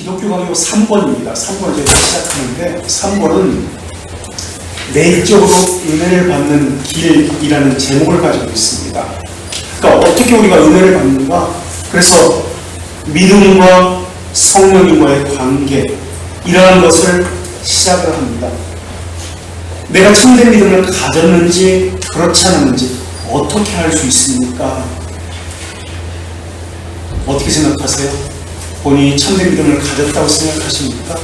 기독교 강요 3번입니다. 3번을 제가 시작하는데 3번은 내적으로 은혜를 받는 길이라는 제목을 가지고 있습니다. 그러니까 어떻게 우리가 은혜를 받는가? 그래서 믿음과 성령님과의 관계 이러한 것을 시작을 합니다. 내가 참된 믿음을 가졌는지 그렇지 않았는지 어떻게 알 수 있습니까? 어떻게 생각하세요? 본인이 참된 믿음을 가졌다고 생각하십니까?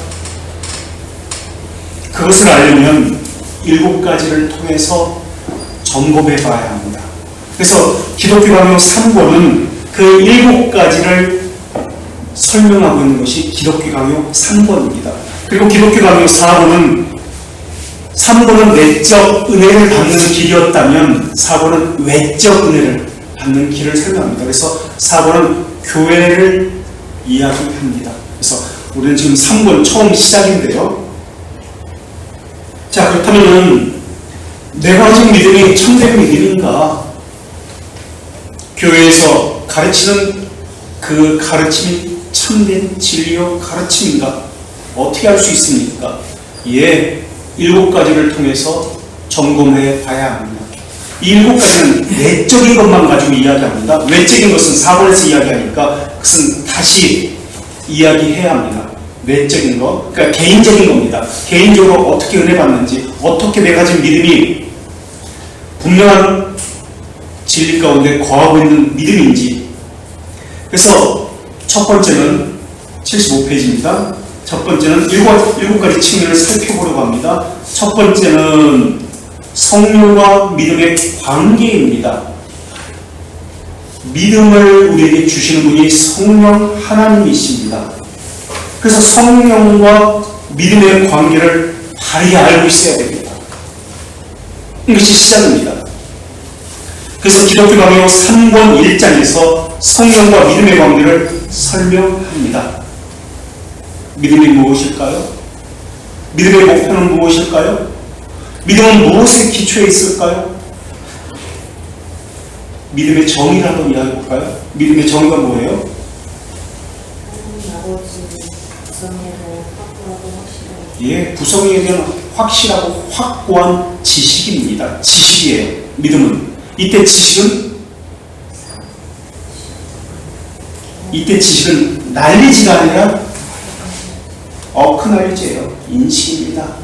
그것을 알려면 7가지를 통해서 점검해 봐야 합니다. 그래서 기독교 강요 3번은 그 7가지를 설명하고 있는 것이 기독교 강요 3번입니다. 그리고 기독교 강요 4번은 3번은 내적 은혜를 받는 길이었다면 4번은 외적 은혜를 받는 길을 설명합니다. 그래서 4번은 교회를 이야기합니다. 그래서 우리는 지금 3번 처음 시작인데요. 자, 그렇다면 내가 가진 믿음이 참된 믿음인가? 교회에서 가르치는 그 가르침이 참된 진리요 가르침인가? 어떻게 알 수 있습니까? 7가지를 통해서 점검해 봐야 합니다. 이 7가지는 내적인 것만 가지고 이야기합니다. 외적인 것은 4번에서 이야기하니까 그것은 다시 이야기해야 합니다. 내적인 것, 그러니까 개인적인 겁니다. 개인적으로 어떻게 은혜 받는지, 어떻게 내가 가진 믿음이 분명한 진리 가운데 거하고 있는 믿음인지. 그래서 첫 번째는 75페이지입니다. 첫 번째는 7가지 측면을 살펴보려고 합니다. 첫 번째는 성령과 믿음의 관계입니다. 믿음을 우리에게 주시는 분이 성령 하나님이십니다. 그래서 성령과 믿음의 관계를 바르게 알고 있어야 됩니다. 이것이 시작입니다. 그래서 기독교 강요 3권 1장에서 성령과 믿음의 관계를 설명합니다. 믿음이 무엇일까요? 믿음의 목표는 무엇일까요? 믿음은 무엇에 기초해 있을까요? 믿음의 정의를 한번 이야기해 볼까요? 믿음의 정의가 뭐예요? 구성에 대한 확실하고 확고한 지식입니다. 지식이에요. 믿음은. 이때 지식은 난리지가 아니라 어크날리지예요. 인식입니다.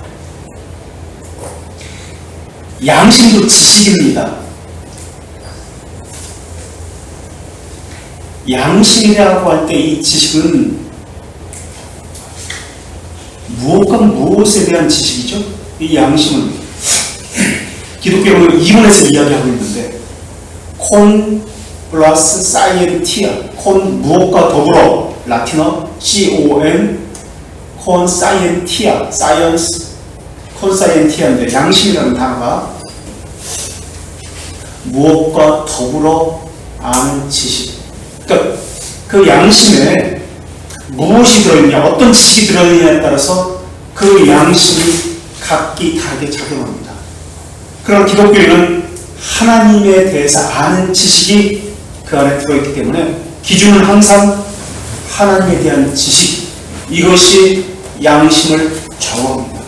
양심도 지식입니다. 양심이라고 할 때 이 지식은 무엇과 무엇에 대한 지식이죠? 이 양심은 기독교는 2번에서 이야기하고 있는데 콘 플러스 사이엔티아, 콘 무엇과 더불어 라틴어 CON 콘 사이엔티아, 사이언스 콘 사이엔티아인데 양심이라는 단어가 무엇과 더불어 아는 지식. 그러니까 그 양심에 무엇이 들어있냐, 어떤 지식이 들어있냐에 따라서 그 양심이 각기 다르게 작용합니다. 그러나 기독교에는 하나님에 대해서 아는 지식이 그 안에 들어있기 때문에 기준은 항상 하나님에 대한 지식, 이것이 양심을 정합니다.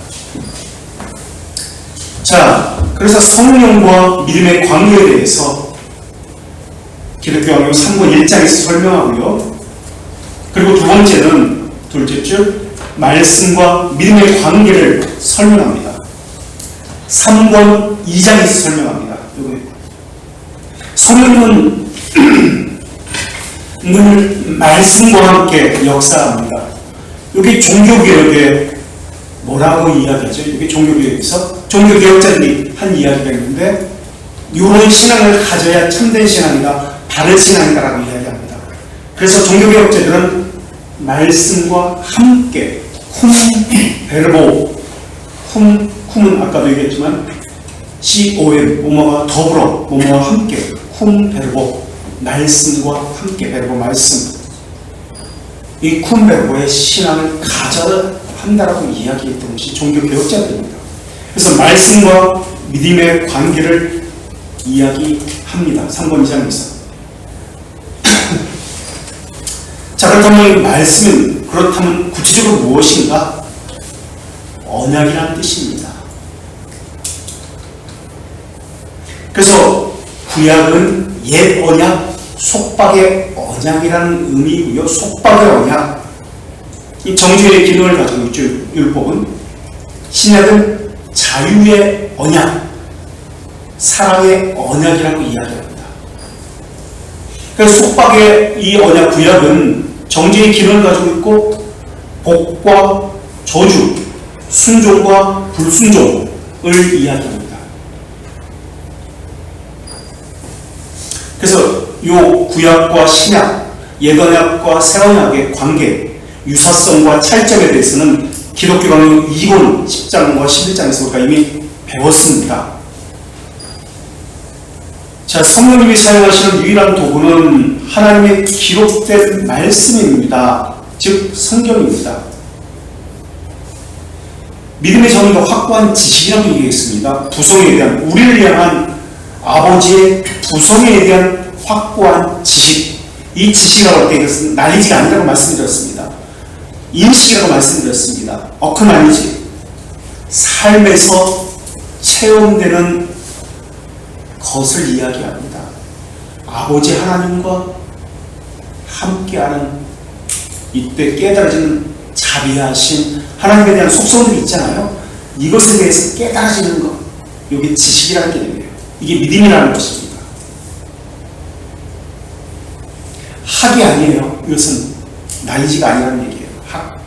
자, 그래서 성령과 믿음의 관계에 대해서 기독교 강요 3권 1장에서 설명하고요. 그리고 둘째 줄 말씀과 믿음의 관계를 설명합니다. 3권 2장에서 설명합니다. 성령은 늘 말씀과 함께 역사합니다. 여기 종교개혁에 뭐라고 이야기하죠? 여기 종교개혁에서 종교개혁자들이 한 이야기가 있는데 이런 신앙을 가져야 참된 신앙이다, 바른 신앙이다라고 이야기합니다. 그래서 종교개혁자들은 말씀과 함께 베르보, 쿰은 아까도 얘기했지만 COM, 뭐뭐와 더불어, 뭐뭐와 함께 베르보, 말씀과 함께 베르보 말씀, 이 베르보의 신앙을 가져야 한다라고 이야기했던 것이 종교개혁자들입니다. 그래서 말씀과 믿음의 관계를 이야기합니다. 3번 2장에서. 자, 그렇다면 말씀은, 그렇다면 구체적으로 무엇인가? 언약이라는 뜻입니다. 그래서 구약은 옛 언약, 속박의 언약이라는 의미이고요. 속박의 언약, 이 정죄의 기능을 가지고 있죠. 율법은. 신약은 자유의 언약, 사랑의 언약이라고 이야기합니다. 그래서 속박의 이 언약 구약은 정죄의 기능을 가지고 있고 복과 저주, 순종과 불순종을 이야기합니다. 그래서 이 구약과 신약, 옛언약과 새언약의 관계, 유사성과 차이점에 대해서는 기독교 강의 2권 10장과 11장에서 우리가 이미 배웠습니다. 자, 성령님이 사용하시는 유일한 도구는 하나님의 기록된 말씀입니다. 즉 성경입니다. 믿음의 정의가 확고한 지식이라고 얘기했습니다. 부성에 대한, 우리를 향한 아버지의 부성에 대한 확고한 지식, 이 지식이라고 할 때 이것은 난리지가 아니라고 말씀드렸습니다. 인식이라고 말씀드렸습니다. 그건 아니지. 삶에서 체험되는 것을 이야기합니다. 아버지 하나님과 함께하는, 이때 깨달아지는 자비하신 하나님에 대한 속성들이 있잖아요. 이것에 대해서 깨달아지는 것, 이게 지식이라는 개념이에요. 이게 믿음이라는 것입니다. 학이 아니에요. 이것은 나이지가 아니라는 얘기예요. 학.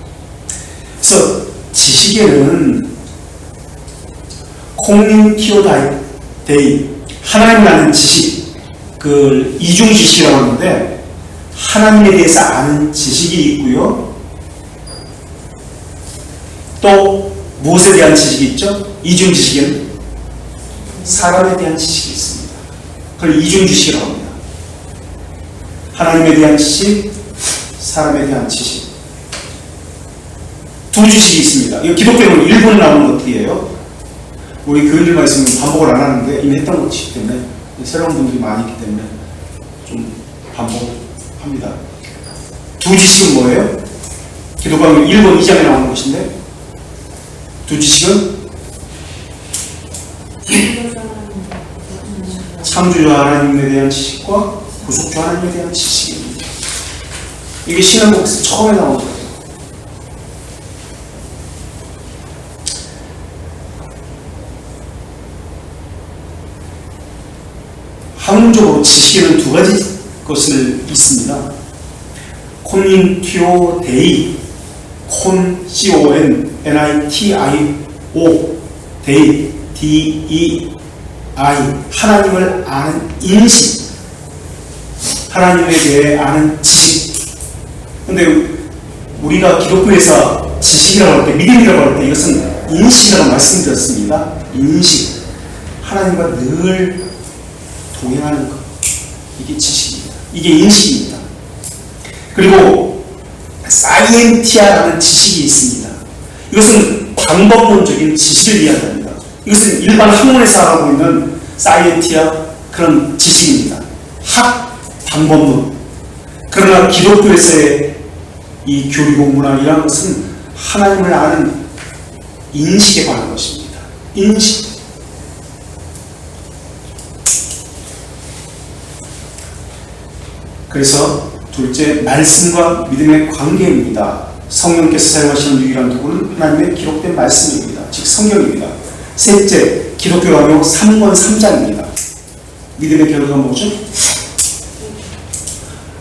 그래서 지식에는 콩닌티오 데이, 하나님을 아는 지식, 그 이중 지식이라고 하는데, 하나님에 대해서 아는 지식이 있고요. 또 무엇에 대한 지식이 있죠? 이중 지식에는 사람에 대한 지식이 있습니다. 그걸 이중 지식이라고 합니다. 하나님에 대한 지식, 사람에 대한 지식. 두 지식이 있습니다. 이거 기독교는 1분 나오는 것들이에요. 우리 교인들 말씀은 반복을 안 하는데 이미 했던 것이기 때문에, 새로운 분들이 많이 있기 때문에 좀 반복합니다. 두 지식은 뭐예요? 기독교는 1번 2장에 나오는 것인데, 두 지식은 창조주 하나님에 대한 지식과 구속주 하나님에 대한 지식입니다. 이게 신앙국에서 처음에 나온 거예요. 학문적으로 지식에는 두 가지 것을 있습니다. 콘닌티오 데이, 콘, C-O-N-N-I-T-I-O, 데이, D-E-I, 하나님을 아는 인식, 하나님에 대해 아는 지식. 근데 우리가 기독교에서 지식이라고 할 때, 믿음이라고 할 때 이것은 인식이라고 말씀드렸습니다. 인식, 하나님과 늘 동행하는 것, 이게 지식입니다. 이게 인식입니다. 그리고 사이엔티아라는 지식이 있습니다. 이것은 방법론적인 지식을 이야기합니다. 이것은 일반 학문에서 알아보고 있는 사이엔티아 그런 지식입니다. 학, 방법론. 그러나 기독교에서의 이 교리고 문화이란 것은 하나님을 아는 인식에 관한 것입니다. 인식. 그래서 둘째, 말씀과 믿음의 관계입니다. 성령께서 사용하시는 유일한 도구는 하나님의 기록된 말씀입니다. 즉 성경입니다. 셋째, 기독교 강요 3권 3장입니다. 믿음의 결과가 뭐죠?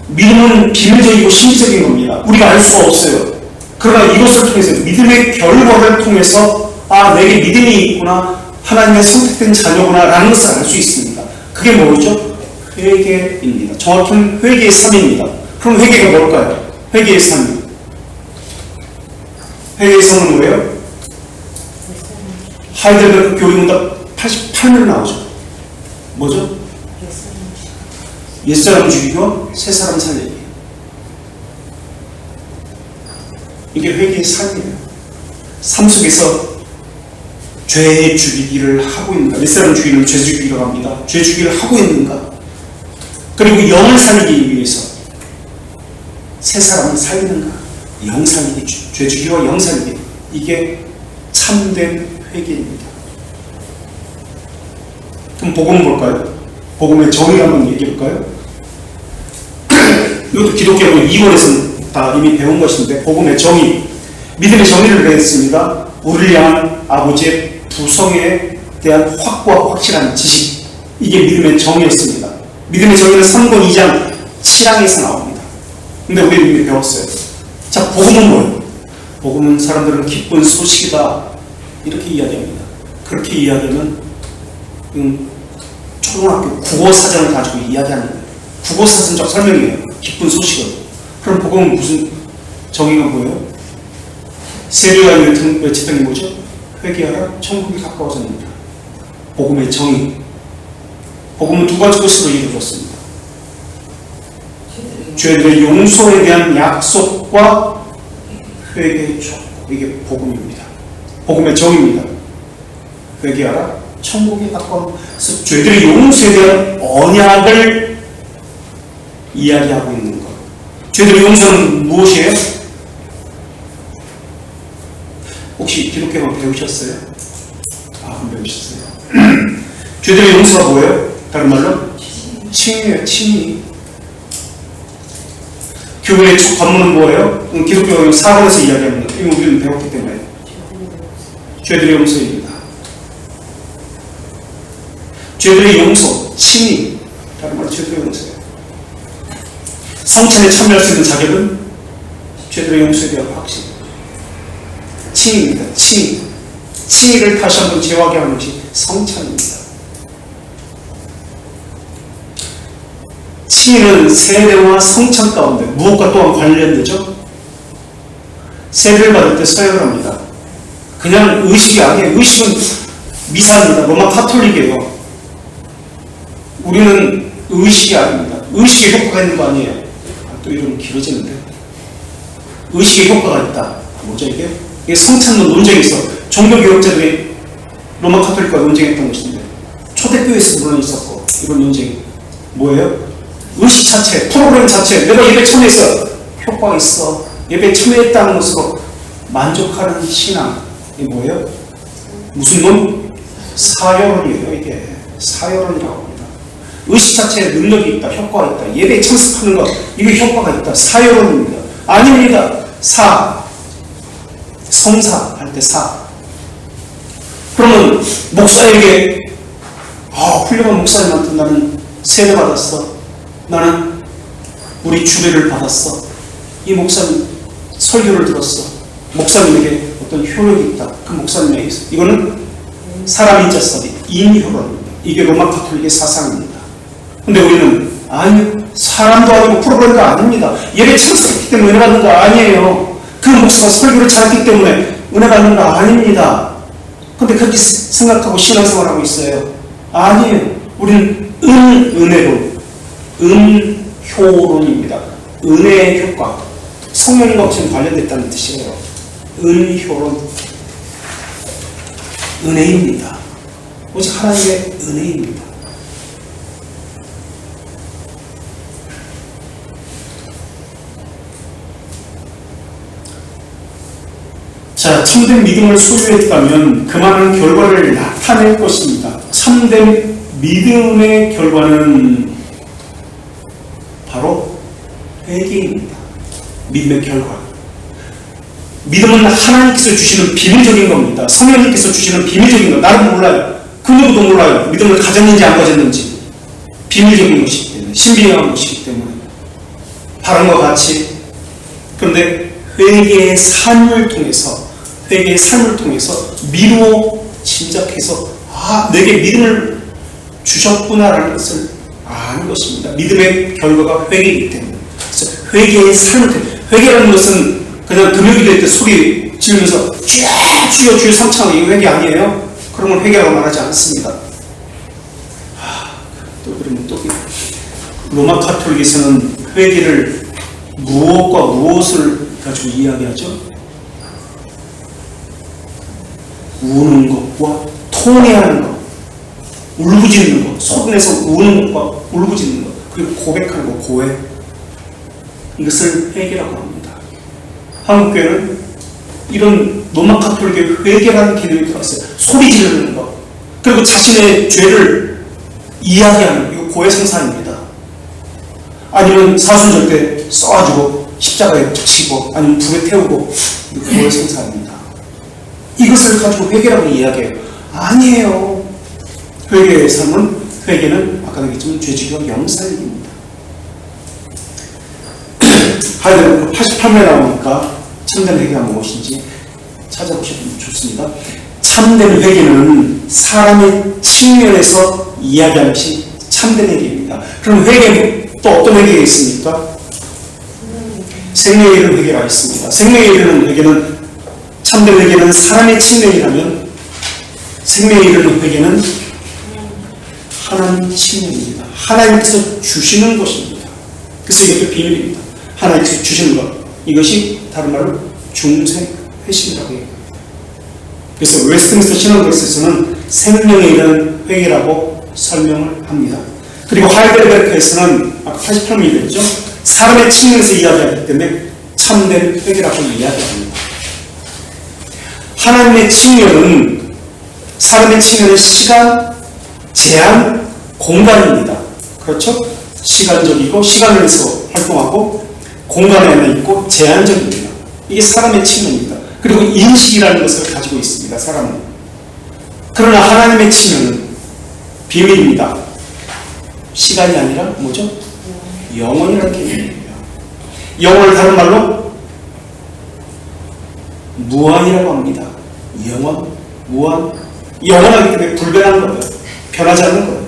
믿음은 비밀적이고 신비적인 겁니다. 우리가 알 수가 없어요. 그러나 이것을 통해서, 믿음의 결과를 통해서 내게 믿음이 있구나, 하나님의 선택된 자녀구나 라는 것을 알 수 있습니다. 그게 뭐죠? 회개입니다. 정확히는 회개의 삶입니다. 그럼 회개가 뭘까요? 회개의 삶. 회개의 삶은 뭐예요? 하이델베르크 교리문답 88면 나오죠. 뭐죠? 옛사람 죽이고 새사람 살리기. 이게 회개의 삶이에요. 삶 속에서 죄 죽이기를 하고 있는가? 옛사람 죽이는 죄 죽이기라고 합니다. 죄 죽이기를 하고 있는가? 그리고 영을 살리기 위해서 새 사람을 살리는가? 영상이기, 죄주기와 영상이기, 이게 참된 회개입니다. 그럼 복음은 뭘까요? 복음의 정의 한번 얘기해 볼까요? 이것도 기독교로 2월에서는 다 이미 배운 것인데, 복음의 정의, 믿음의 정의를 했습니다. 우리를 향한 아버지의 부성에 대한 확고하고 확실한 지식, 이게 믿음의 정의였습니다. 믿음의 정의는 3권 2장 7항에서 나옵니다. 근데 우리는 이미 배웠어요. 자, 복음은 뭐예요? 복음은 사람들은 기쁜 소식이다, 이렇게 이야기합니다. 그렇게 이야기하면 초등학교 국어사전을 가지고 이야기하는 거예요. 국어사전적 설명이에요. 기쁜 소식은. 그럼 복음은 무슨 정의가 뭐예요? 세례요한이 외쳤던 게 뭐죠? 회개하라, 천국이 가까워졌습니다. 복음의 정의. 복음은 두 가지 것으로 이루어졌습니다. 죄들의 용서에 대한 약속과 회개의 촉, 이게 복음입니다. 복음의 정의입니다. 회개하라, 천국이 가까워서 죄들의 용서에 대한 언약을 이야기하고 있는 것. 죄들의 용서는 무엇이에요? 혹시 기독교만 배우셨어요? 안 배우셨어요? 죄들의 용서가 뭐예요? 다른 말로? 칭의예요, 칭의. 교회의 첫 관문은 뭐예요? 기독교 4권에서 이야기합니다. 이거 우리는 배웠기 때문에. 죄들의 용서입니다. 죄들의 용서, 칭의. 다른 말로 죄들의 용서예요. 성찬에 참여할 수 있는 자격은 죄들의 용서에 대한 확신. 칭의입니다. 칭의. 칭의를 다시 한번 재확인하게 하는 것이 성찬입니다. 칭의는 세례와 성찬 가운데 무엇과 또한 관련되죠? 세례를 받을 때 서약을 합니다. 그냥 의식이 아니에요. 의식은 미사입니다. 로마 카톨릭이에요. 우리는 의식이 아닙니다. 의식에 효과가 있는 거 아니에요. 또 이러면 길어지는데. 의식에 효과가 있다. 뭐죠 이게? 이게 성찬론 논쟁이 있어. 종교개혁자들이 로마 카톨릭과 논쟁했던 것인데, 초대교회에서 물론 있었고, 이런 논쟁이 뭐예요? 의식 자체, 프로그램 자체, 내가 예배 참여했어, 효과가 있어, 예배 참여했다는 것으로 만족하는 신앙, 이게 뭐예요? 무슨 론? 사여론이에요. 이게 사여론이라고 합니다. 의식 자체에 능력이 있다, 효과가 있다, 예배에 참석하는 것, 이게 효과가 있다, 사여론입니다. 아닙니다. 성사 할 때 그러면 목사에게 훌륭한 목사님한테 나는 세례 받았어, 나는 우리 주례를 받았어, 이 목사님 설교를 들었어, 목사님에게 어떤 효력이 있다, 그 목사님에게 있어. 이거는 사람 인자설이 인효론입니다. 이게 로마 카톨릭의 사상입니다. 근데 우리는 아니요, 사람도 아니고 프로그램도 아닙니다. 예배 참석했기 때문에 은혜 받는 거 아니에요. 그 목사가 설교를 잘했기 때문에 은혜 받는 거 아닙니다. 근데 그렇게 생각하고 신앙생활하고 있어요. 아니에요. 우리는 은혜론, 은효론입니다. 은혜의 효과, 성령과 지금 관련됐다는 뜻이에요. 은효론, 은혜입니다. 오직 하나님의 은혜입니다. 자, 참된 믿음을 소유했다면 그 많은 결과를 나타낼 것입니다. 참된 믿음의 결과는 바로 회개입니다. 믿음의 결과. 믿음은 하나님께서 주시는 비밀적인 겁니다. 성령님께서 주시는 비밀적인 것. 나는 몰라요. 그 누구도 몰라요. 믿음을 가졌는지 안 가졌는지. 비밀적인 것이기 때문에, 신비한 것이기 때문에. 바람과 같이. 그런데 회개의 삶을 통해서 미루어 짐작해서 내게 믿음을 주셨구나라는 것을 아는 것입니다. 믿음의 결과가 회개이기 때문에. 그래서 회개의 삶을, 회개라는 것은 그냥 금요일에 때 소리 지르면서 주여 주여 삼창, 이거 회개 아니에요? 그런 걸 회개라고 말하지 않습니다. 또 그러면 또 로마 카톨릭에서는 회개를 무엇과 무엇을 가지고 이야기하죠? 우는 것과 통회하는 것, 울부짖는 것, 속내서 우는 것과 울부짖는 것, 그리고 고백하는 것, 고해. 이것을 회개라고 합니다. 한국교회는 이런 로마 가톨릭의 회개라는 개념이 들어왔어요. 소리 지르는 것, 그리고 자신의 죄를 이야기하는, 이거 고해성사입니다. 아니면 사순절 때 써가지고 십자가에 붙이고 아니면 불에 태우고, 이거 고해성사입니다. 이것을 가지고 회개라고 이야기해요. 아니에요. 회개의 삶은, 회개는 아까 얘기했지만 죄지기와 영살입니다. 하여튼 88회 나오니까 참된 회개가 무엇인지 찾아보시면 좋습니다. 참된 회개는 사람의 측면에서 이야기하는 것이 참된 회개입니다. 그럼 회개는 또 어떤 회개가 있습니까? 생명에 이르는 회개가 있습니다. 생명에 이르는 회개는, 참된 회개는 사람의 측면이라면 생명에 이르는 회개는 하나님 측면입니다. 하나님께서 주시는 것입니다. 그래서 이것도 비밀입니다. 하나님께서 주시는 것, 이것이 다른 말로 중생회심이라고 해요. 그래서 웨스트민스터 신학교에서는 생명에 이르는 회개라고 설명을 합니다. 그리고 하이델베르크에서는 아까 88명이 됐죠. 사람의 측면에서 이야기하기 때문에 참된 회개라고 이야기합니다. 하나님의 측면은 사람의 측면의 시간, 제한, 공간입니다. 그렇죠? 시간적이고 시간에서 활동하고 공간에 하나 있고 제한적입니다. 이게 사람의 측면입니다. 그리고 인식이라는 것을 가지고 있습니다. 사람은. 그러나 하나님의 측면은 비밀입니다. 시간이 아니라 뭐죠? 영원이라는 개념입니다. 영원을 다른 말로 무한이라고 합니다. 영원, 무한, 영원하기 때문에 불변한 거예요. 변하지 않는 거예요.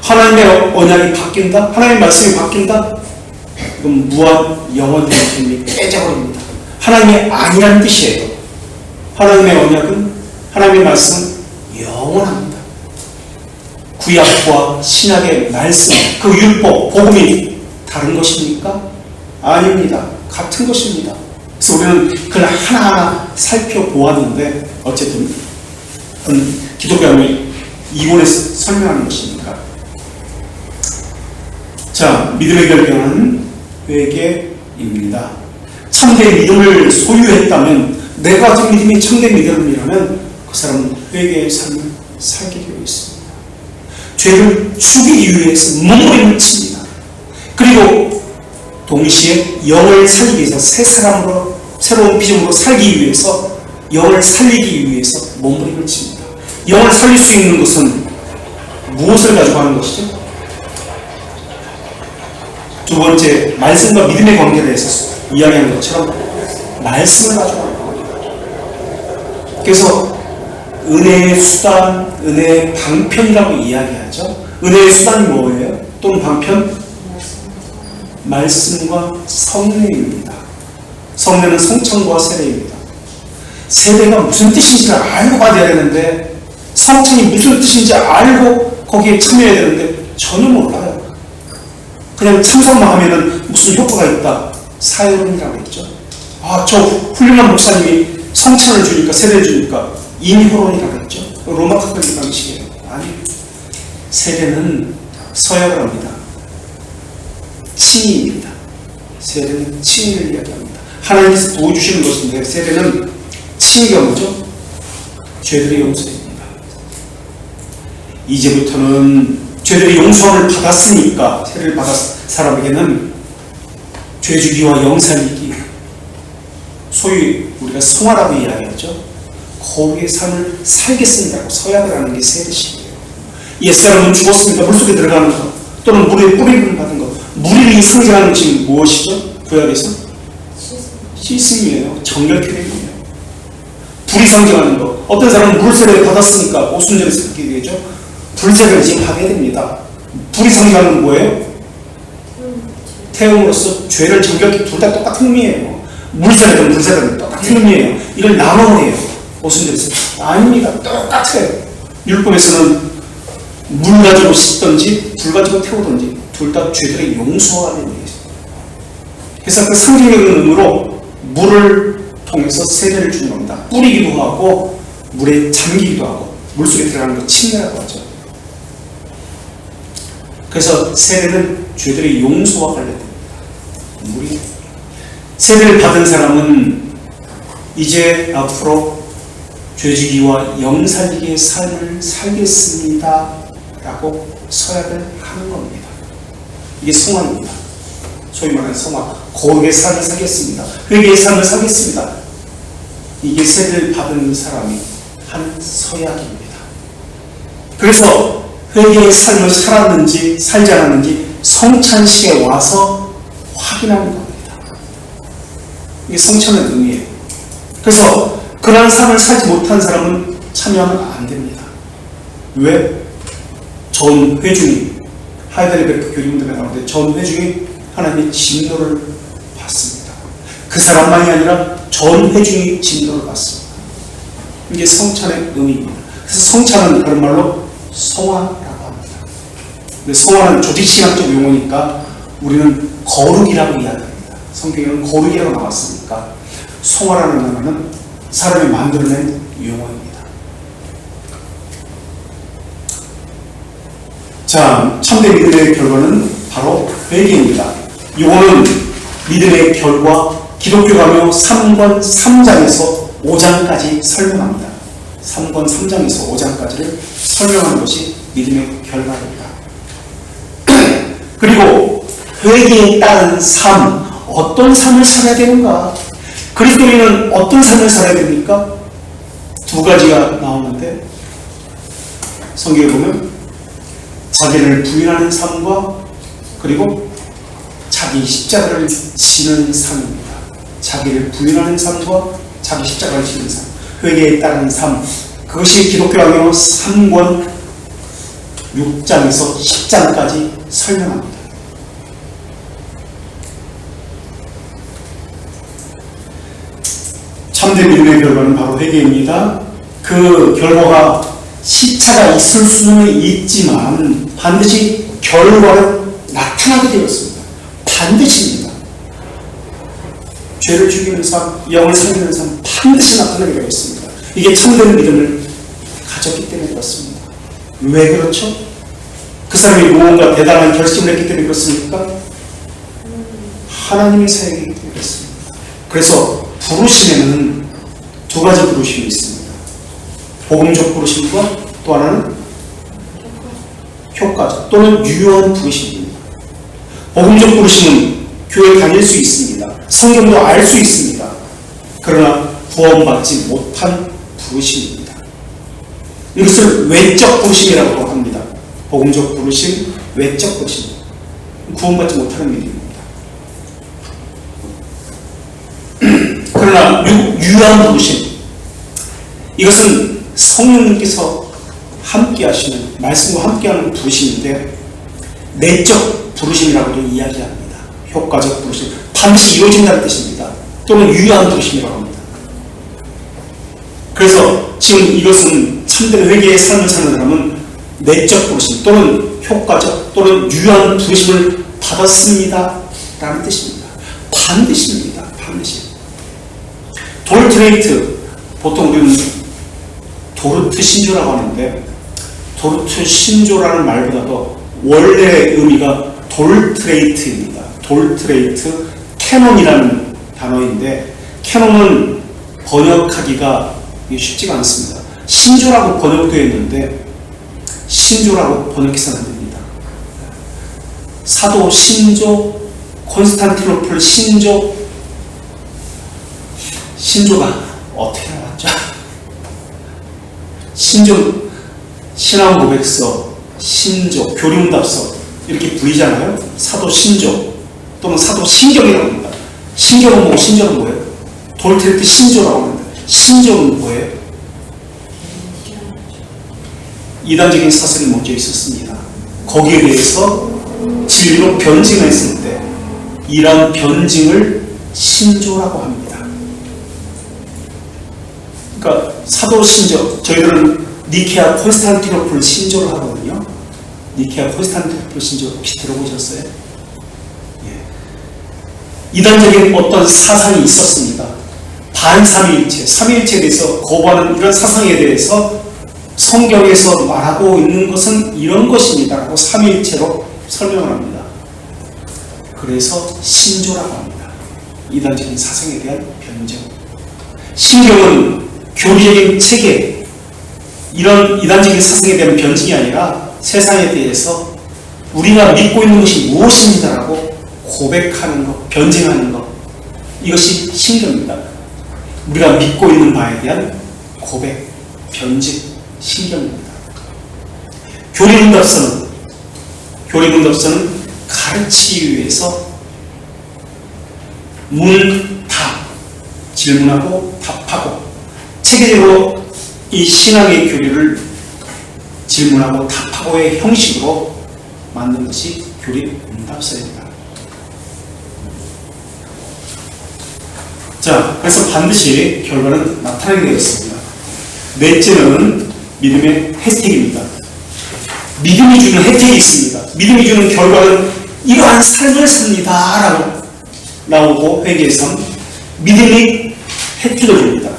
하나님의 언약이 바뀐다? 하나님의 말씀이 바뀐다? 그럼 무한, 영원이라는 개념이 깨져버립니다. 하나님이 아니라는 뜻이에요. 하나님의 언약은, 하나님의 말씀은 영원합니다. 구약과 신약의 말씀, 그 율법, 복음이 다른 것입니까? 아닙니다. 같은 것입니다. 그래서 우리는 그걸 하나하나 살펴보았는데 어쨌든 기독교는 이본에서 설명하는 것이니까. 자, 믿음의 결정은 회개입니다. 참된 믿음을 소유했다면, 내가 가진 믿음이 참된 믿음이라면 그 사람은 회개의 삶을 살게 되어 있습니다. 죄를 죽이기 위해서 몸부림을 칩니다. 그리고 동시에 영을 살리기 위해서 새 사람으로, 새로운 비전으로 살기 위해서, 영을 살리기 위해서 몸부림을 칩니다. 영을 살릴 수 있는 것은 무엇을 가지고 하는 것이죠? 두 번째, 말씀과 믿음의 관계에 대해서 이야기하는 것처럼 말씀을 가지고 하는 겁니다. 그래서 은혜의 수단, 은혜의 방편이라고 이야기하죠. 은혜의 수단이 뭐예요? 또는 방편? 말씀과 성례입니다. 성례는 성찬과 세례입니다. 세례가 무슨 뜻인지를 알고 받아야 되는데, 성찬이 무슨 뜻인지 알고 거기에 참여해야 되는데 전혀 몰라요. 그냥 참석만 하면은 무슨 효과가 있다. 사연이라고 했죠. 아, 저 훌륭한 목사님이 성찬을 주니까, 세례를 주니까 인효론이라고 했죠. 로마 카톨릭 방식이에요. 아니, 세례는 서약을 합니다. 칭의입니다. 세례는 칭의를 이야기합니다. 하나님께서 도와주시는 것인데, 세례는 칭의가 뭐죠? 죄들의 용서입니다. 이제부터는 죄들의 용서를 받았으니까, 세례를 받았 사람에게는 죄주기와 영살리기, 소위 우리가 성화라고 이야기하죠. 거룩의 삶을 살겠습니다라고 서약을 하는 게 세례식이에요. 옛사람은 죽었습니다. 물속에 들어가는 것, 또는 물에 뿌리를 받은 것. 물이 상징하는 것이 무엇이죠? 구약에서? 씻음이에요. 정결케됨이에요. 불이 상징하는 것. 어떤 사람은 물세례를 받았으니까 오순절에서 그렇게 되죠. 불세례를 지금 하게 됩니다. 불이 상징하는 뭐예요? 태움으로써 죄를 정결케, 둘 다 똑같은 의미예요. 물세례든 불세례든 똑같은 의미예요. 이걸 나눠내요. 오순절에서. 아닙니다. 똑같아요. 율법에서는 물 가지고 씻든지 불 가지고 태우든지 둘 다 죄들의 용서하는 의미예요. 그래서 그 상징적인 의미로 물을 통해서 세례를 주는 겁니다. 뿌리기도 하고 물에 잠기기도 하고 물속에 들어가는 걸 침례라고 하죠. 그래서 세례는 죄들의 용서와 관련됩니다. 물이 세례를 받은 사람은 이제 앞으로 죄지기와 영살기의 삶을 살겠습니다 라고 서약을 하는 겁니다. 이게 성화입니다. 소위 말하는 성화, 거룩의 삶을 살겠습니다, 회개의 삶을 살겠습니다. 이게 세례를 받은 사람이 한 서약입니다. 그래서 회개의 삶을 살았는지 살지 않았는지 성찬식에 와서 확인하는 겁니다. 이게 성찬의 의미예요. 그래서 그러한 삶을 살지 못한 사람은 참여하면 안 됩니다. 왜? 전 회중이, 하이델베르크 교리문답에 나오는데 전 회중이 하나님의 진노를 받습니다. 그 사람만이 아니라 전 회중이 진노를 받습니다. 이게 성찬의 의미입니다. 그래서 성찬은 다른 말로 성화라고 합니다. 근데 성화는 조직신학적 용어니까 우리는 거룩이라고 이야기합니다. 성경에는 거룩이라고 나왔으니까 성화라는 단어는 사람이 만들어낸 용어입니다. 자, 참된 믿음의 결과는 바로 회개입니다. 이거는 믿음의 결과, 기독교가며 3권 3장에서 5장까지 설명합니다. 3권 3장에서 5장까지를 설명하는 것이 믿음의 결과입니다. 그리고 회개에 따른 삶, 어떤 삶을 살아야 되는가? 그리스도인은 어떤 삶을 살아야 됩니까? 두 가지가 나오는데 성경에 보면 자기를 부인하는 삶과 그리고 자기 십자가를 지는 삶입니다. 자기를 부인하는 삶과 자기 십자가를 지는 삶, 회개에 따른 삶, 그것이 기독교학의 3권 6장에서 10장까지 설명합니다. 참된 믿음의 결과는 바로 회개입니다. 그 결과가 시차가 있을 수는 있지만 반드시 결과는 나타나게 되었습니다. 반드시입니다. 죄를 죽이는 삶, 영을 살리는 삶 반드시 나타나게 되었습니다. 이게 참된 믿음을 가졌기 때문에 그렇습니다. 왜 그렇죠? 그 사람이 무언가 대단한 결심을 했기 때문에 그렇습니까? 하나님의 사역이기 때문에 그렇습니다. 그래서 부르심에는 두 가지 부르심이 있습니다. 복음적 부르심과 또 하나는 효과적 또는 유효한 부르심입니다. 복음적 부르심은 교회 다닐 수 있습니다. 성경도 알 수 있습니다. 그러나 구원받지 못한 부르심입니다. 이것을 외적 부르심이라고 합니다. 복음적 부르심, 외적 부르심. 구원받지 못하는 일입니다. 그러나 유효한 부르심, 이것은 성령님께서 함께 하시는, 말씀과 함께 하는 부르심인데 내적 부르심이라고도 이야기합니다. 효과적 부르심, 반드시 이루어진다는 뜻입니다. 또는 유효한 부르심이라고 합니다. 그래서 지금 이것은 참된 회개의 삶을 사는 사람은 내적 부르심 또는 효과적 또는 유효한 부르심을 받았습니다 라는 뜻입니다. 반드시입니다. 반드시. 돌트레이트, 보통 우리는 도르트 신조라고 하는데 도르트 신조라는 말보다도 원래의 의미가 돌트레이트입니다. 돌트레이트, 캐논이라는 단어인데 캐논은 번역하기가 쉽지가 않습니다. 신조라고 번역되어 있는데 신조라고 번역해서는 안 됩니다. 사도 신조, 콘스탄티노플 신조, 신조가 어떻게 나왔죠? 신조, 신앙고백서, 신조, 교리문답서 이렇게 불리잖아요. 사도 신조 또는 사도 신경이라고 합니다. 신경은 뭐고 신조는 뭐예요? 돌트레이트 신조라고 합니다. 신조는 뭐예요? 이단적인 사설이 먼저 있었습니다. 거기에 대해서 진리로 변증했을 때 이러한 변증을 신조라고 합니다. 그러니까 사도 신조, 저희들은 니케아 콘스탄티노플 신조를 하거든요. 니케아 콘스탄티노플 신조 혹시 들어보셨어요? 예. 이단적인 어떤 사상이 있었습니다. 반삼위일체, 삼위일체에 대해서 거부하는 이런 사상에 대해서 성경에서 말하고 있는 것은 이런 것입니다 라고 삼위일체로 설명을 합니다. 그래서 신조라고 합니다. 이단적인 사상에 대한 변정. 신경은 교리적인 체계, 이런 이단적인 사상에 대한 변증이 아니라 세상에 대해서 우리가 믿고 있는 것이 무엇입니다라고 고백하는 것, 변증하는 것, 이것이 신경입니다. 우리가 믿고 있는 바에 대한 고백, 변증, 신경입니다. 교리문답서는 가르치기 위해서 문답, 질문하고 답하고 체계적으로 이 신앙의 교리를 질문하고 답하고의 형식으로 만든 것이 교리문답서입니다. 자, 그래서 반드시 결과는 나타나게 되어 있습니다. 넷째는 믿음의 혜택입니다. 믿음이 주는 혜택이 있습니다. 믿음이 주는 결과는 이러한 삶을 씁니다 라고 나오고 회개에서 믿음이 혜택을 줍니다.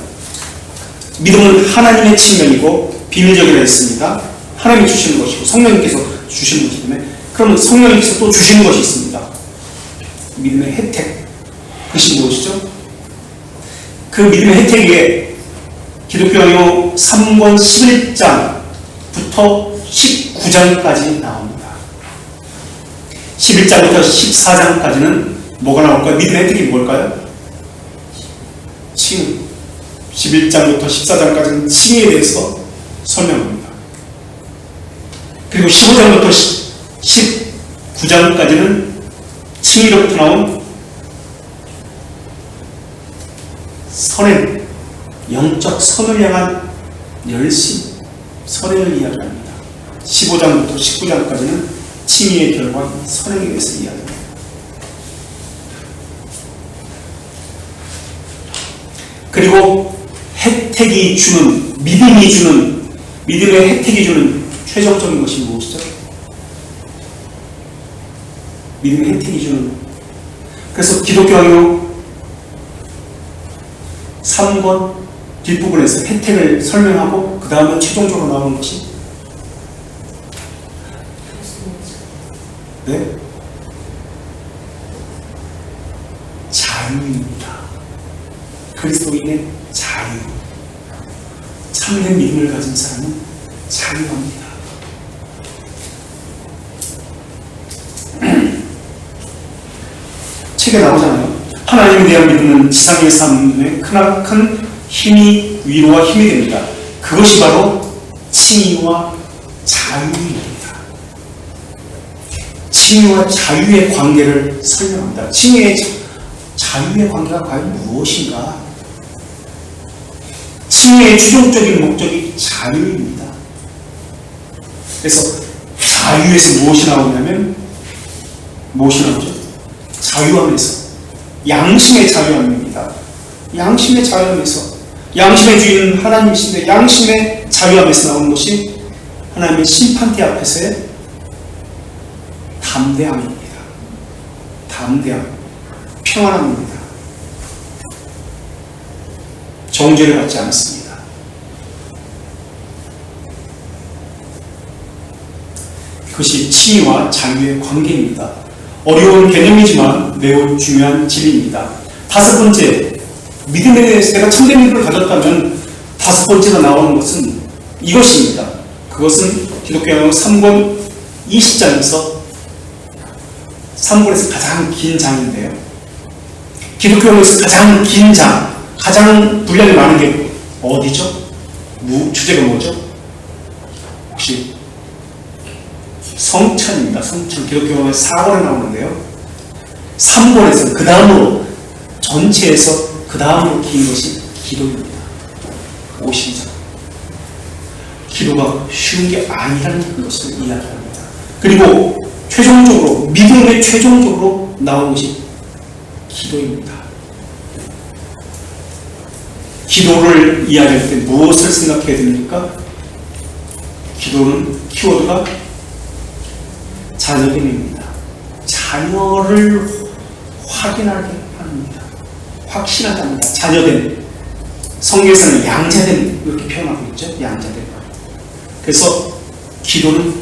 믿음은 하나님의 측면이고 비밀적이라 했습니다. 하나님이 주시는 것이고 성령님께서 주시는 것이기 때문에 그러면 성령님께서 또 주시는 것이 있습니다. 믿음의 혜택, 그것이 무엇이죠? 그 믿음의 혜택에 기독교요 3권 11장부터 19장까지 나옵니다. 11장부터 14장까지는 뭐가 나올까요? 믿음의 혜택이 뭘까요? 칭. 11장부터 14장까지는 칭에 대해서 설명합니다. 그리고 15장부터 19장까지는 칭의로부터 나온 선행, 영적 선을 향한 열심, 선행을 이야기합니다. 15장부터 19장까지는 칭의의 결과, 선행에 대해서 이야기합니다. 그리고 혜택이 주는, 믿음의 혜택이 주는 최종적인 것이 무엇이죠? 믿음의 혜택이 주는, 그래서 기독교요 3권 뒷부분에서 혜택을 설명하고 그 다음에 최종적으로 나오는 것이 네? 자유입니다. 그리스도인의 자유. 참된 믿음을 가진 사람은 자유합니다. 책에 나오잖아요. 하나님에 대한 믿음은 지상의 삶에 크나큰 힘이, 위로와 힘이 됩니다. 그것이 바로 칭의와 자유입니다. 칭의와 자유의 관계를 설명합니다. 칭의의 자유의 관계가 과연 무엇인가? 칭의의 최종적인 목적이 자유입니다. 그래서 자유에서 무엇이 나오냐면, 무엇이 나오죠? 자유함에서, 양심의 자유함입니다. 양심의 자유함에서, 양심의 주인 하나님이신데 양심의 자유함에서 나오는 것이 하나님의 심판대 앞에서의 담대함입니다. 담대함, 평안함입니다. 정죄를 받지 않습니다. 그것이 칭의와 자유의 관계입니다. 어려운 개념이지만 매우 중요한 진리입니다. 다섯 번째, 믿음에 대해서 내가 참된 믿음을 가졌다면 다섯 번째로 나오는 것은 이것입니다. 그것은 기독교의 3권 20장에서 3권에서 가장 긴 장인데요. 기독교에서 가장 긴 장, 가장 분량이 많은 게 어디죠? 주제가 뭐죠? 혹시 성찬입니다. 성찬. 기독교의 4권에 나오는데요. 3권에서 그 다음으로, 전체에서 그 다음으로 긴 것이 기도입니다. 50장. 기도가 쉬운 게 아니라는 것을 이야기합니다. 그리고 최종적으로, 믿음의 최종적으로 나온 것이 기도입니다. 기도를 이야기할 때 무엇을 생각해야 됩니까? 기도는 키워드가 자녀됨입니다. 자녀를 확인하게 합니다. 확신하게 합니다. 자녀됨. 성경에서는 양자됨 이렇게 표현하고 있죠. 양자됨. 그래서 기도는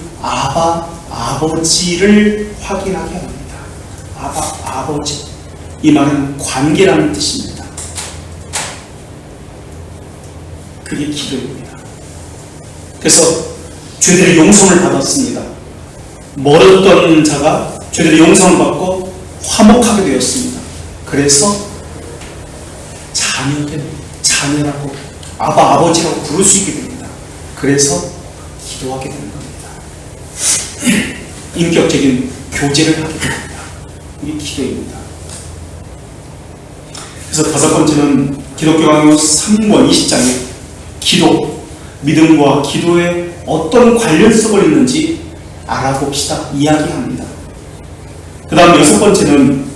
아버지를 확인하게 합니다. 아버지. 이 말은 관계라는 뜻입니다. 그게 기도입니다. 그래서 죄들의 용서를 받았습니다. 멀었던 자가 죄들의 용서를 받고 화목하게 되었습니다. 그래서 자녀라고 아버지라고 부를 수 있게 됩니다. 그래서 기도하게 되는 겁니다. 인격적인 교제를 하게 됩니다. 이게 기도입니다. 그래서 다섯 번째는 기독교 강요 3권 20장에 기도, 믿음과 기도에 어떤 관련성을 있는지 알아봅시다. 이야기합니다. 그 다음 여섯 번째는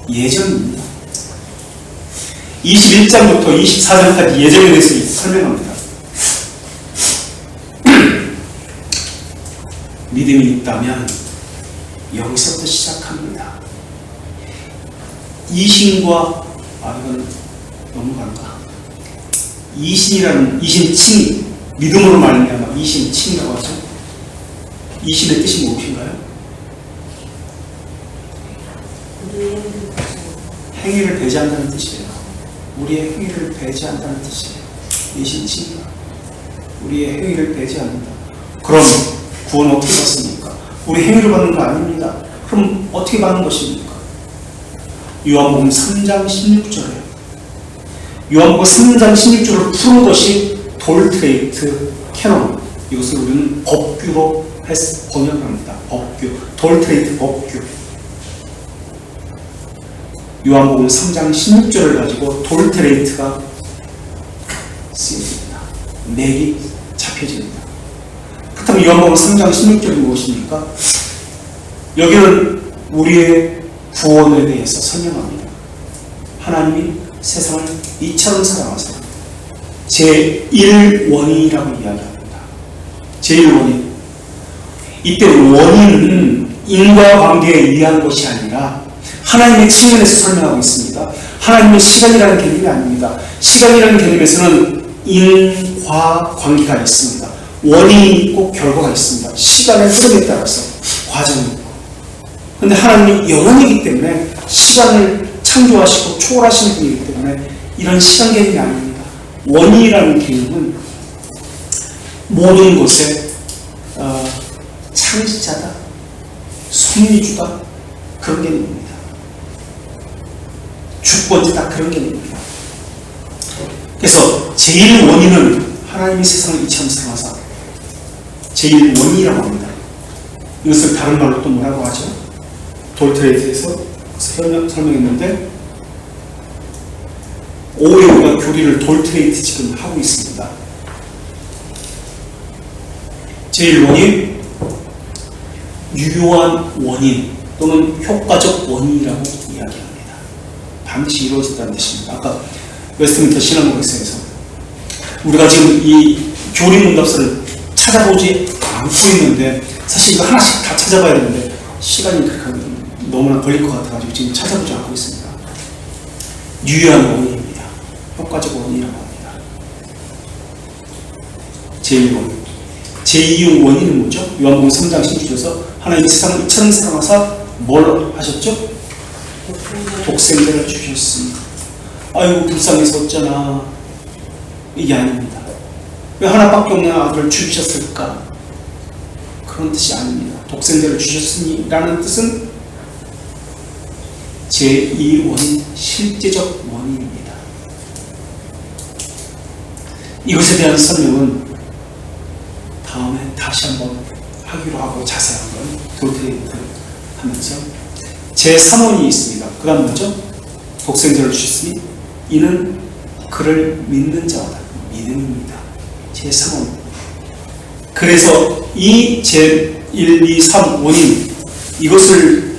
예정입니다. 21장부터 24장까지 예정에 대해서 설명합니다. 믿음이 있다면 여기서부터 시작합니다. 이신과 이건 넘어간다. 이신칭, 믿음으로 말미암아 이신칭이라고 하죠. 이신의 뜻이 무엇인가요? 행위를 배제한다는 뜻이에요. 우리의 행위를 배제한다는 뜻이에요. 이신칭, 우리의 행위를 배제합니다. 그럼 구원 어떻게 받습니까? 우리 행위를 받는 거 아닙니다. 그럼 어떻게 받는 것입니까? 요한복음 3장 16절에 요한복음 3장 16절을 푸는 것이 돌트레이트 캐논, 이것을 우리는 법규로 번역합니다. 법규, 돌트레이트 법규. 요한복음 3장 16절을 가지고 돌트레이트가 쓰여집니다. 맥이 잡혀집니다. 그렇다면 요한복음 3장 16절이 무엇입니까? 여기는 우리의 구원에 대해서 설명합니다. 하나님이 세상을 이처럼 사랑하사 제1원인이라고 이야기합니다. 제1원인. 이때 원인은 인과관계에 의한 것이 아니라 하나님의 측면에서 설명하고 있습니다. 하나님의 시간이라는 개념이 아닙니다. 시간이라는 개념에서는 인과관계가 있습니다. 원인이 있고 결과가 있습니다. 시간의 흐름에 따라서 과정이 있고. 그런데 하나님이 영원이기 때문에 시간을 창조하시고 초월하시는 분이기 때문에 이런 시간 개념이 아닙니다. 원인이라는 개념은 모든 것의 창시자다, 섭리주다, 그런 개념입니다. 주권자다, 그런 개념입니다. 그래서 제1원인은 하나님이 세상을 이처럼 사랑하사 제1원인이라고 합니다. 이것을 다른 말로 또 뭐라고 하죠? 돌트레이트에서 설명했는데 오히려 우리가 교리를 돌트레이트 지금 하고 있습니다. 제1원인, 유효한 원인 또는 효과적 원인이라고 이야기합니다. 반드시 이루어진다는 뜻입니다. 아까 웨스트민스터 신학문학에서 우리가 지금 이 교리 문답서를 찾아보지 않고 있는데 사실 이거 하나씩 다 찾아봐야 되는데 시간이 그렇게 너무나 걸릴 것 같아가지고 지금 찾아보지 않고 있습니다. 유효한 원인입니다. 효과적 원인이라고 합니다. 제1원인. 제2용 원인은 뭐죠? 요한복음 3장 16절에서 하나님이 세상을 이처럼 사랑하사 뭘 하셨죠? 독생자를 주셨습니다. 아이고 불쌍해서 어쩌나. 이게 아닙니다. 왜 하나밖에 없는 아들을 주셨을까? 그런 뜻이 아닙니다. 독생자를 주셨으니 라는 뜻은 제2원인, 실제적 원인입니다. 이것에 대한 설명은 다음에 다시 한번 하기로 하고 자세한 건 돌트레이트 하면서 제3원이 있습니다. 그 다음 뭐죠? 독생자를 주셨으니 이는 그를 믿는 자마다 믿음입니다. 제3원. 그래서 이 제1, 2, 3 원인 이것을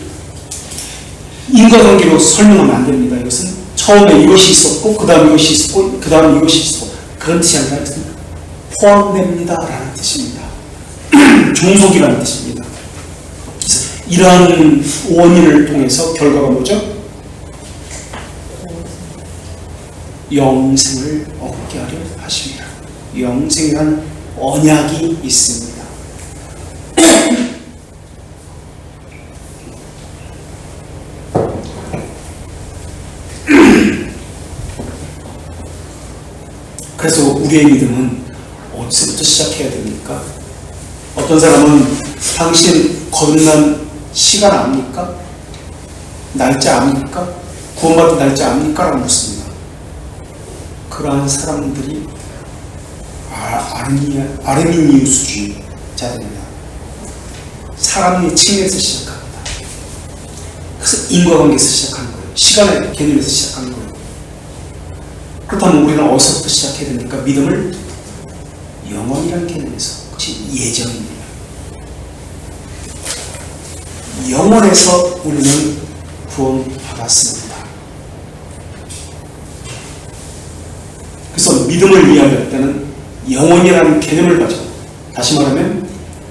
인과관계로 설명하면 안 됩니다. 이것은 처음에 이것이 있었고 그 다음 이것이 있었고 그 다음 이것이 있었고 그런 뜻이 아니라 포함됩니다 라는 뜻입니다. 종속이라는 뜻입니다. 그래서 이러한 원인을 통해서 결과가 뭐죠? 영생을 얻게 하려 하십니다. 영생이란 언약이 있습니다. 그래서 우리의 믿음은 어디서부터 시작해야 됩니까? 어떤 사람은 당신 거듭난 시간 압니까? 날짜 압니까? 구원받은 날짜 압니까? 라고 묻습니다. 그러한 사람들이 아르미니우스주의자들입니다. 사람의 측면에서 시작합니다. 그래서 인과관계에서 시작하는 거예요. 시간의 개념에서 시작하는 거예요. 그렇다면 우리는 어디서부터 시작해야 됩니까? 믿음을 영원이라는 개념에서. 그것이 예정입니다. 영원에서 우리는 구원받았습니다. 그래서 믿음을 이야기할 때는 영원이라는 개념을 가지고, 다시 말하면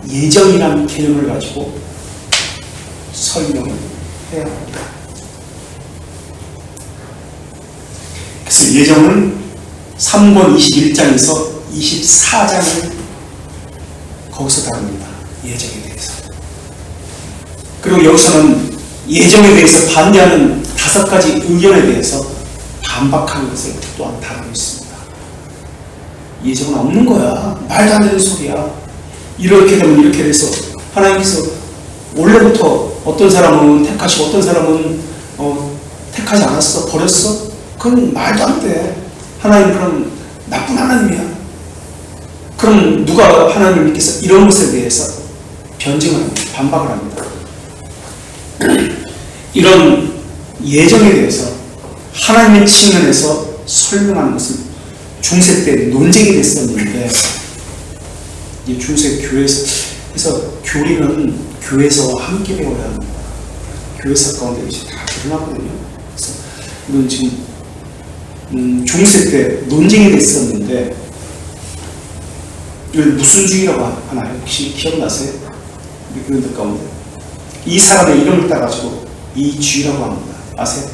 예정이라는 개념을 가지고 설명을 해야 합니다. 그래서 예정은 3권 21장에서 24장을 거기서 다룹니다. 예정에 대해서. 그리고 여기서는 예정에 대해서 반대하는 5가지 의견에 대해서 반박하는 것을 또한 다루고 있습니다. 예정은 없는 거야. 말도 안 되는 소리야. 이렇게 되면 이렇게 돼서 하나님께서 원래부터 어떤 사람은 택하시고 어떤 사람은 택하지 않았어. 버렸어. 그건 말도 안 돼. 하나님 그럼 나쁜 하나님이야. 그럼 누가 하나님께서 이런 것에 대해서 변증을 합니다. 반박을 합니다. 이런 예정에 대해서 하나님의 측면에서 설명하는 것은 중세 때 논쟁이 됐었는데, 이 중세 교회에서, 그래서 교리는 교회에서 함께 배워야 합니다. 교회사 가운데 이제 다 드러나거든요. 그래서 이건 지금 중세 때 논쟁이 됐었는데, 이걸 무슨 주의라고 하나요? 혹시 기억나세요? 우리 교인들 가운데 이 사람의 이름을 따가지고 이 주의라고 합니다. 아세요?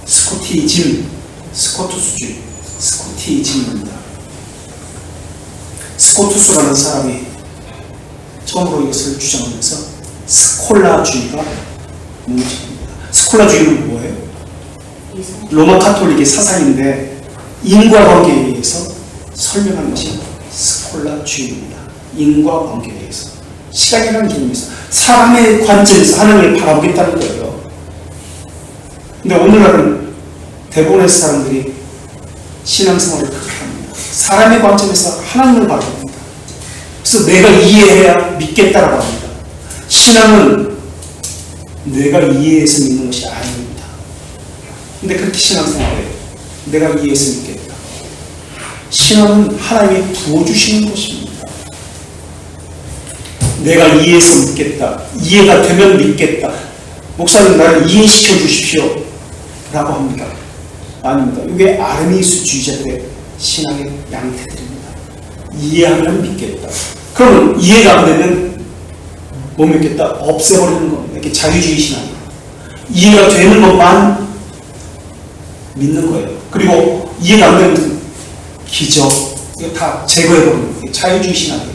스코투스주의, 스코투스주의, 스코티즘입니다. 스코투스라는 사람이 처음으로 이것을 주장하면서 스콜라주의가 무너집니다. 스콜라주의는 뭐예요? 로마 카톨릭의 사상인데 인과관계에 의해서 설명하는 것이 스콜라주의입니다. 인과관계에 의해서, 시간이라는 개념에서 사람의 관점에서 하나님을 바라보겠다는 거예요. 근데 오늘날은 대부분의 사람들이 신앙생활을 그렇게 합니다. 사람의 관점에서 하나님을 바라봅니다. 그래서 내가 이해해야 믿겠다라고 합니다. 신앙은 내가 이해해서 믿는 것이 아닙니다. 근데 그렇게 신앙생활을 해요. 내가 이해해서 믿겠다. 신앙은 하나님이 부어주시는 것입니다. 내가 이해해서 믿겠다. 이해가 되면 믿겠다. 목사님 나를 이해시켜 주십시오 라고 합니다. 아닙니다. 이게 아르미니우스주의자들의 신앙의 양태들입니다. 이해하면 믿겠다. 그러면 이해가 안 되면 못 믿겠다. 없애버리는 겁니다. 이게 자유주의 신앙이에요. 이해가 되는 것만 믿는 거예요. 그리고 이해가 안 되는 기적, 이거 다 제거해버리는 게 자유주의 신앙이에요.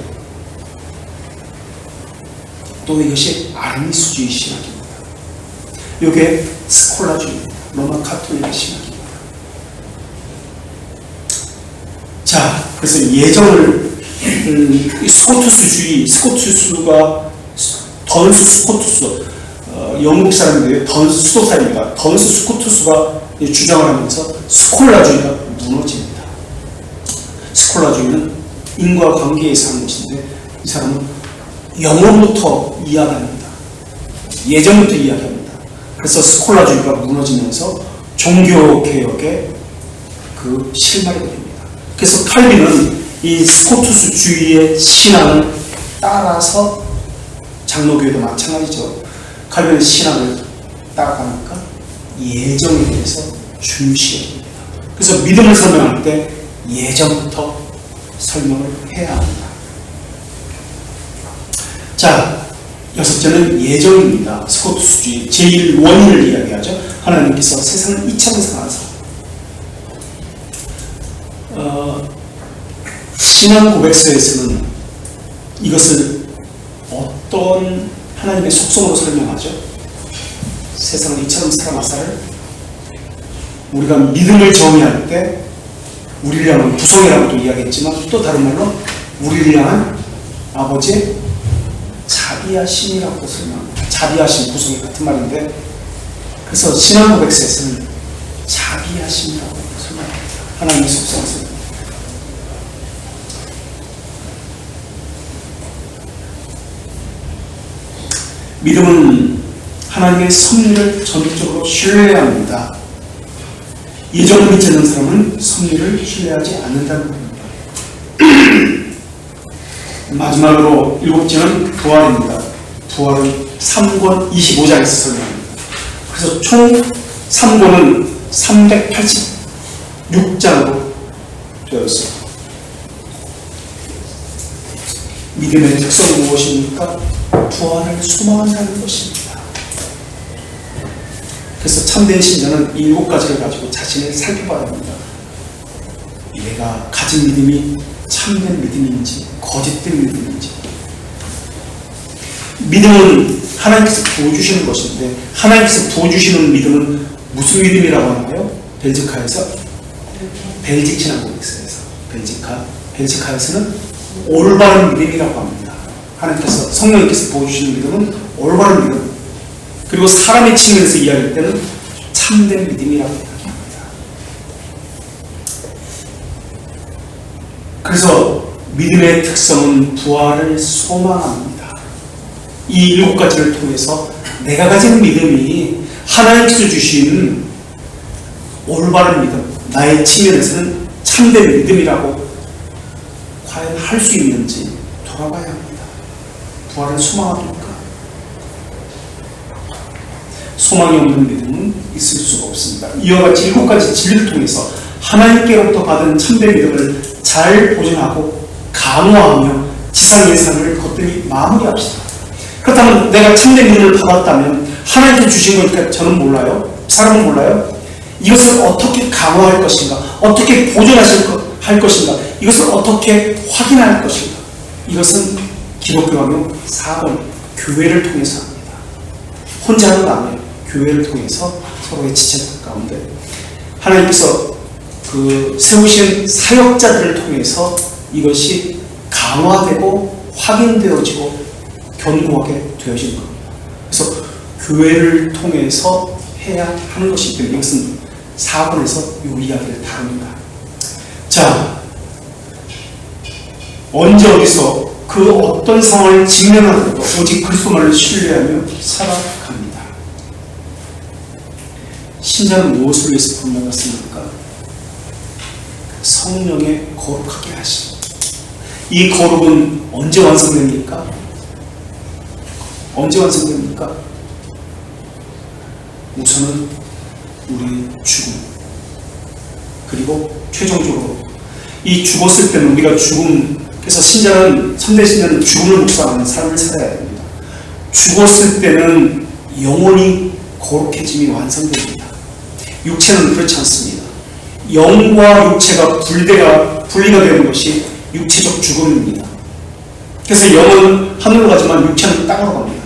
또 이것이 아르미니우스주의 신앙입니다. 이게 스콜라주의, 로마 카톨릭의 신앙입니다. 자, 그래서 예정을 스코투스가 던스 스코투스, 영국 사람인데요. 던스 수도사입니다. 던스 스코투스가 주장을 하면서 스콜라주의가 무너집니다. 스콜라주의는 인과관계에서 하는 것인데, 이 사람은 영혼부터 이야기합니다. 예정부터 이야기합니다. 그래서 스콜라주의가 무너지면서 종교개혁의 그 실마리가 됩니다. 그래서 칼빈은 이 스코투스주의의 신앙을 따라서, 장로교회도 마찬가지죠. 칼빈의 신앙을 따라가니까 예정에 대해서 중시합니다. 그래서 믿음을 설명할 때 예정부터 설명을 해야 합니다. 자, 6번째는 예정입니다. 스코투스주의 제1 원인을 이야기하죠. 하나님께서 세상을 이처럼 사랑하사. 신앙 고백서에서는 이것을 어떤 하나님의 속성으로 설명하죠? 세상을 이처럼 사랑하사를 우리가 믿음을 정의할 때 우리를 향한 부성이라고도 이야기했지만 또 다른 말로 우리를 향한 아버지의 자비하심이라고 설명합니다. 자비하심, 부성이 같은 말인데 그래서 신앙 고백서에서는 자비하심이라고 설명합니다. 하나님의 속성을 믿음은 하나님의 섭리를 전적으로 신뢰해야 합니다. 예정을 믿지 않는 사람은 섭리를 신뢰하지 않는다는 겁니다. 마지막으로 7번째는 부활입니다. 부활은 3권 25장에서 설명합니다. 그래서 총 3권은 386장으로 되어 있습니다. 믿음의 특성은 무엇입니까? 부활을 소망한다는 것입니다. 그래서 참된 신자는 이 7가지를 가지고 자신을 살펴봐야 합니다. 내가 가진 믿음이 참된 믿음인지 거짓된 믿음인지. 믿음은 하나님께서 부어주시는 것인데 하나님께서 부어주시는 믿음은 무슨 믿음이라고 하나요? 벨지카에서 벨직 신앙고백서에서 벨지카에서는 올바른 믿음이라고 합니다. 하나님께서 성령님께서 보여주시는 믿음은 올바른 믿음, 그리고 사람의 측면에서 이야기할 때는 참된 믿음이라고 이야기합니다. 그래서 믿음의 특성은 부활을 소망합니다. 이 7가지를 통해서 내가 가진 믿음이 하나님께서 주신 올바른 믿음, 나의 측면에서는 참된 믿음이라고 과연 할 수 있는지 돌아봐야 합니다. 부활을 소망합니까? 소망이 없는 믿음은 있을 수가 없습니다. 이와 같이 7가지 진리를 통해서 하나님께로부터 받은 참된 믿음을 잘 보존하고 강화하며 지상 예산을 거뜬히 마무리합시다. 그렇다면 내가 참된 믿음을 받았다면 하나님께 주신 거니까 저는 몰라요. 사람은 몰라요. 이것을 어떻게 강화할 것인가, 어떻게 보존할 것인가, 이것을 어떻게 확인할 것인가. 이것은 기독교하며 4번 교회를 통해서 합니다. 혼자는 아니에요. 교회를 통해서 서로의 지체 가운데 하나님께서 세우신 사역자들을 통해서 이것이 강화되고 확인되어지고 견고하게 되어지는 겁니다. 그래서 교회를 통해서 해야 하는 것이기 때문에 이것은 4번에서 이 이야기를 다룹니다. 자, 언제 어디서 그 어떤 상황을 직면하더라도 오직 그리스도만을 신뢰하며 살아갑니다. 신자는 무엇을 위해서 부르셨습니까? 성령의 거룩하게 하심. 이 거룩은 언제 완성됩니까? 언제 완성됩니까? 우선은 우리의 죽음, 그리고 최종적으로 이 죽었을 때는 우리가 그래서 신자는, 참된 신자는 죽음을 묵상하는 삶을 살아야 됩니다. 죽었을 때는 영혼이 거룩해짐이 완성됩니다. 육체는 그렇지 않습니다. 영과 육체가 분리가 되는 것이 육체적 죽음입니다. 그래서 영은 하늘로 가지만 육체는 땅으로 갑니다.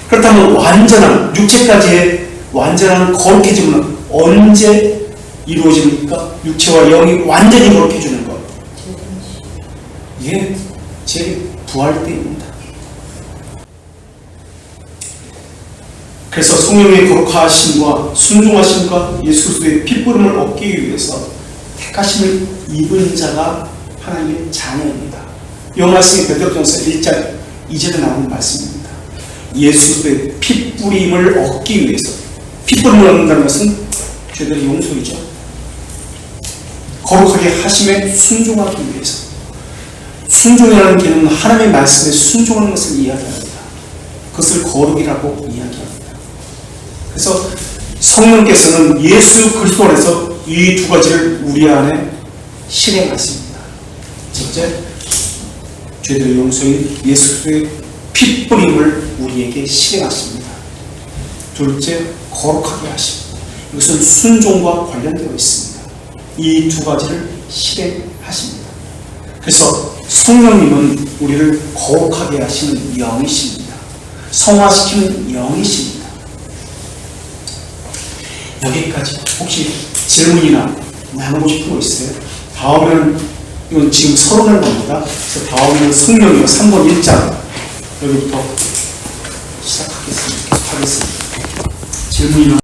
그렇다면 육체까지의 완전한 거룩해짐은 언제 이루어집니까? 육체와 영이 완전히 거룩해지는 것. 예, 제 부활 때입니다. 그래서 성령의 거룩하심과 순종하심과 예수 그리스도의 핏부름을 얻기 위해서 택하심을 입은 자가 하나님의 자녀입니다. 이 말씀이 베드로전서 1장 2절에 나오는 말씀입니다. 예수 그리스도의 핏부림을 얻기 위해서, 핏부림을 얻는다는 것은 죄들의 용서이죠. 거룩하게 하심에 순종하기 위해서. 순종이라는 개념은 하나님의 말씀에 순종하는 것을 이야기합니다. 그것을 거룩이라고 이야기합니다. 그래서 성령께서는 예수 그리스도 안에서 이 2가지를 우리 안에 실행하십니다. 첫째, 죄들의 용서인 예수 그리스도의 핏부림을 우리에게 실행하십니다. 둘째, 거룩하게 하십니다. 이것은 순종과 관련되어 있습니다. 이 2가지를 실행하십니다. 그래서 성령님은 우리를 거룩하게 하시는 영이십니다. 성화시키는 영이십니다. 여기까지. 혹시 질문이나 나누고 싶은 거 있어요? 다음에는 이건 지금 서론을 겁니다. 그래서 다음에는 성명이요. 3번 1장 여기부터 시작하겠습니다. 질문이나